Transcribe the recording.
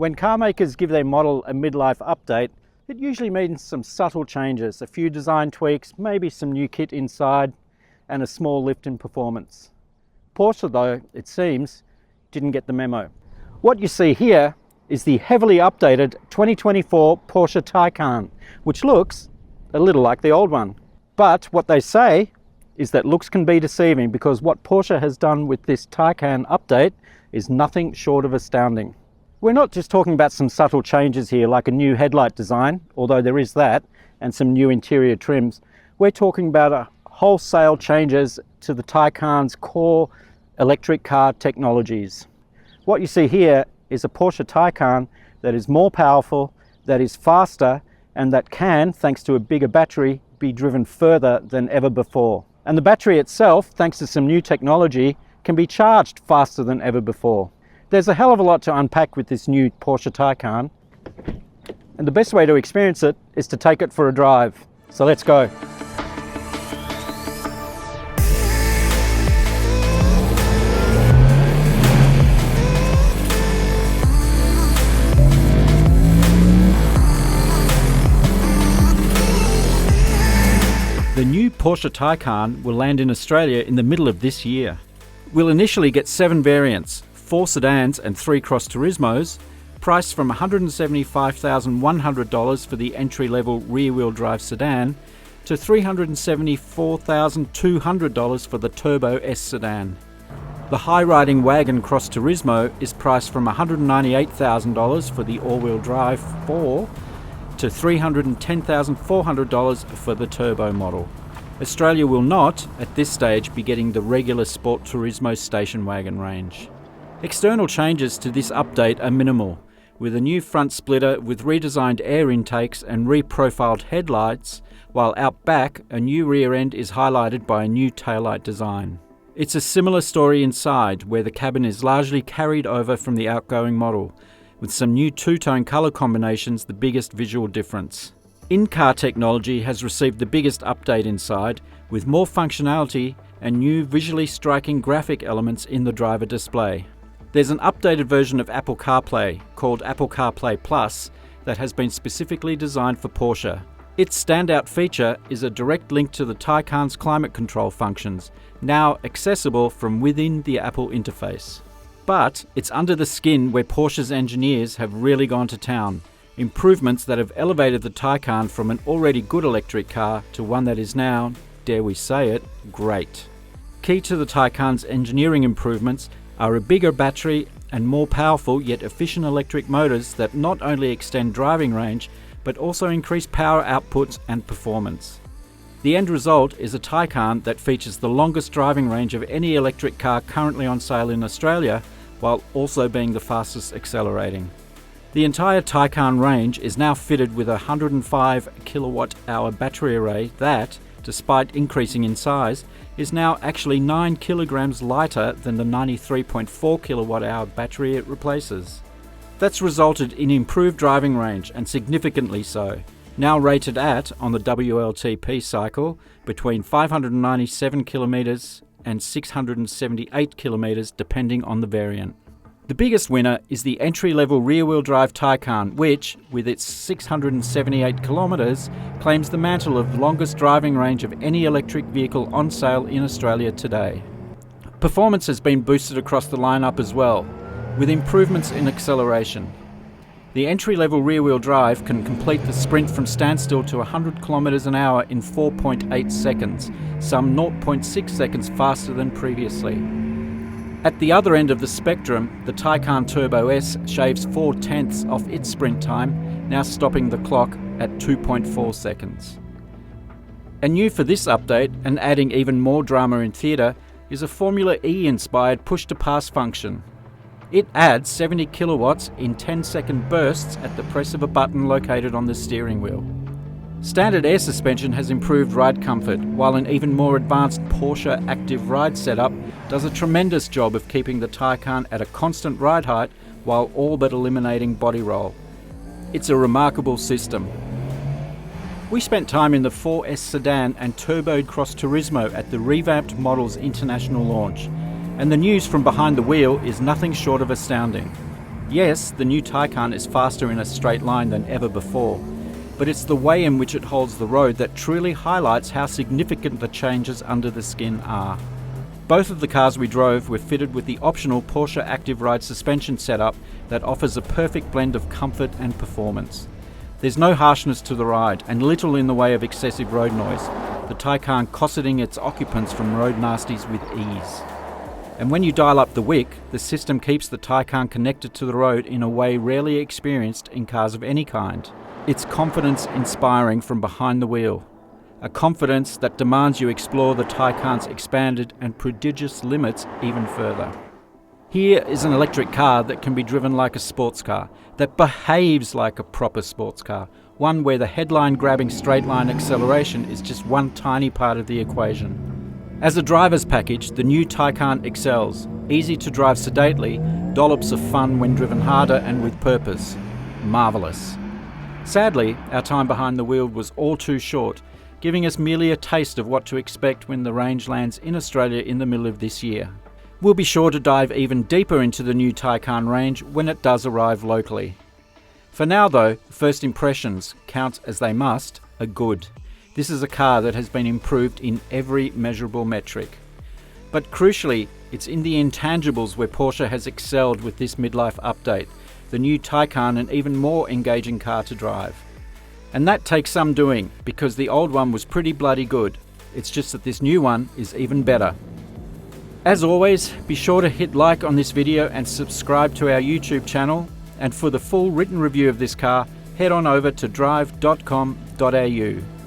When car makers give their model a midlife update, it usually means some subtle changes, a few design tweaks, maybe some new kit inside, and a small lift in performance. Porsche, though, it seems, didn't get the memo. What you see here is the heavily updated 2024 Porsche Taycan, which looks a little like the old one. But what they say is that looks can be deceiving, because what Porsche has done with this Taycan update is nothing short of astounding. We're not just talking about some subtle changes here, like a new headlight design, although there is that, and some new interior trims. We're talking about a wholesale changes to the Taycan's core electric car technologies. What you see here is a Porsche Taycan that is more powerful, that is faster, and that can, thanks to a bigger battery, be driven further than ever before. And the battery itself, thanks to some new technology, can be charged faster than ever before. There's a hell of a lot to unpack with this new Porsche Taycan, and the best way to experience it is to take it for a drive. So let's go. The new Porsche Taycan will land in Australia in the middle of this year. We'll initially get 7 variants, 4 sedans and 3 Cross Turismos, priced from $175,100 for the entry-level rear-wheel drive sedan to $374,200 for the Turbo S sedan. The high-riding wagon Cross Turismo is priced from $198,000 for the all-wheel drive 4 to $310,400 for the Turbo model. Australia will not, at this stage, be getting the regular Sport Turismo station wagon range. External changes to this update are minimal, with a new front splitter with redesigned air intakes and reprofiled headlights, while out back a new rear end is highlighted by a new taillight design. It's a similar story inside, where the cabin is largely carried over from the outgoing model, with some new two-tone colour combinations the biggest visual difference. In-car technology has received the biggest update inside, with more functionality and new visually striking graphic elements in the driver display. There's an updated version of Apple CarPlay, called Apple CarPlay Plus, that has been specifically designed for Porsche. Its standout feature is a direct link to the Taycan's climate control functions, now accessible from within the Apple interface. But it's under the skin where Porsche's engineers have really gone to town. Improvements that have elevated the Taycan from an already good electric car to one that is now, dare we say it, great. Key to the Taycan's engineering improvements are a bigger battery and more powerful yet efficient electric motors that not only extend driving range but also increase power output and performance. The end result is a Taycan that features the longest driving range of any electric car currently on sale in Australia, while also being the fastest accelerating. The entire Taycan range is now fitted with a 105 kilowatt-hour battery array that, despite increasing in size, is now actually 9 kilograms lighter than the 93.4 kilowatt-hour battery it replaces. That's resulted in improved driving range, and significantly so, now rated at, on the WLTP cycle, between 597 kilometers and 678 kilometers depending on the variant. The biggest winner is the entry-level rear-wheel drive Taycan, which, with its 678 kilometres, claims the mantle of longest driving range of any electric vehicle on sale in Australia today. Performance has been boosted across the lineup as well, with improvements in acceleration. The entry-level rear-wheel drive can complete the sprint from standstill to 100 kilometres an hour in 4.8 seconds, some 0.6 seconds faster than previously. At the other end of the spectrum, the Taycan Turbo S shaves 4/10 off its sprint time, now stopping the clock at 2.4 seconds. And new for this update, and adding even more drama in theatre, is a Formula E-inspired push-to-pass function. It adds 70 kilowatts in 10-second bursts at the press of a button located on the steering wheel. Standard air suspension has improved ride comfort, while an even more advanced Porsche Active Ride setup does a tremendous job of keeping the Taycan at a constant ride height while all but eliminating body roll. It's a remarkable system. We spent time in the 4S sedan and turboed Cross Turismo at the revamped model's international launch, and the news from behind the wheel is nothing short of astounding. Yes, the new Taycan is faster in a straight line than ever before, but it's the way in which it holds the road that truly highlights how significant the changes under the skin are. Both of the cars we drove were fitted with the optional Porsche Active Ride suspension setup that offers a perfect blend of comfort and performance. There's no harshness to the ride and little in the way of excessive road noise, the Taycan cosseting its occupants from road nasties with ease. And when you dial up the wick, the system keeps the Taycan connected to the road in a way rarely experienced in cars of any kind. It's confidence inspiring from behind the wheel. A confidence that demands you explore the Taycan's expanded and prodigious limits even further. Here is an electric car that can be driven like a sports car, that behaves like a proper sports car, one where the headline-grabbing straight-line acceleration is just one tiny part of the equation. As a driver's package, the new Taycan excels. Easy to drive sedately, dollops of fun when driven harder and with purpose. Marvellous. Sadly, our time behind the wheel was all too short, giving us merely a taste of what to expect when the range lands in Australia in the middle of this year. We'll be sure to dive even deeper into the new Taycan range when it does arrive locally. For now though, first impressions, count as they must, are good. This is a car that has been improved in every measurable metric. But crucially, it's in the intangibles where Porsche has excelled with this midlife update, the new Taycan an even more engaging car to drive. And that takes some doing, because the old one was pretty bloody good. It's just that this new one is even better. As always, be sure to hit like on this video and subscribe to our YouTube channel. And for the full written review of this car, head on over to Drive.com.au.